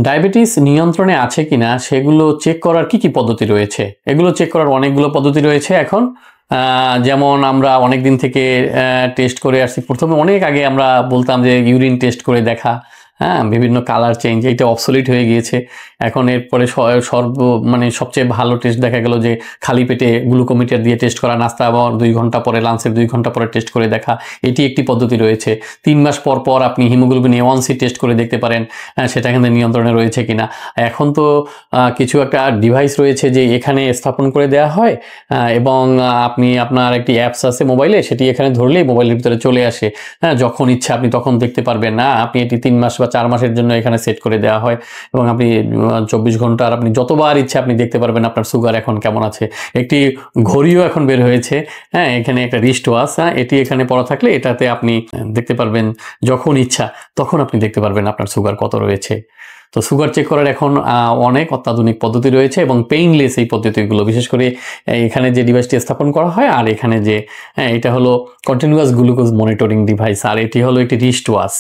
Diabetes নিয়ন্ত্রণে আছে কিনা সেগুলো চেক করার কি পদ্ধতি রয়েছে? এগুলো চেক করার অনেকগুলো পদ্ধতি রয়েছে এখন। যেমন আমরা অনেক দিন থেকে টেস্ট করে আসছি। প্রথমে অনেক আগে আমরা বলতাম যে ইউরিন টেস্ট করে দেখা, হ্যাঁ, বিভিন্ন কালার চেঞ্জ, এটা অবসলিট হয়ে গিয়েছে। এখন এরপরে মানে সবচেয়ে ভালো টেস্ট দেখা গেল যে খালি পেটে গ্লুকোমিটার দিয়ে টেস্ট করা, নাস্তা আবার 2 ঘন্টা পরে, লাঞ্চের 2 ঘন্টা পরে টেস্ট করে দেখা, এটি একটি পদ্ধতি রয়েছে। 3 মাস পর পর আপনি হিমোগ্লোবিন A1C টেস্ট করে দেখতে পারেন সেটা কিন্তু নিয়ন্ত্রণে রয়েছে কিনা। এখন তো কিছু একটা ডিভাইস রয়েছে যে এখানে স্থাপন করে দেওয়া হয় এবং আপনি আপনার একটি অ্যাপস আছে মোবাইলে, সেটি এখানে ধরলেই মোবাইলের ভিতরে চলে আসে। হ্যাঁ, যখন ইচ্ছা আপনি তখন দেখতে পারবেন। না, আপনি এটি 3 মাস বা 4 মাসের জন্য এখানে সেট করে দেওয়া হয় এবং আপনি 24 ঘন্টার আপনি যতবার ইচ্ছা আপনি দেখতে পারবেন আপনার সুগার এখন কেমন আছে। একটি ঘড়িও এখন বের হয়েছে, হ্যাঁ, এখানে একটা রিস্ট ওয়াচ, হ্যাঁ, এটি এখানে পড়া থাকলে এটাতে আপনি দেখতে পারবেন যখন ইচ্ছা তখন আপনি দেখতে পারবেন আপনার সুগার কত রয়েছে। তো সুগার চেক করার এখন অনেক অত্যাধুনিক পদ্ধতি রয়েছে এবং পেইনলেস এই পদ্ধতিগুলো, বিশেষ করে এখানে যে ডিভাইসটি স্থাপন করা হয় আর এখানে যে, হ্যাঁ, এটা হলো কন্টিনিউয়াস গ্লুকোজ মনিটরিং ডিভাইস আর এটি হলো একটি রিস্ট ওয়াচ।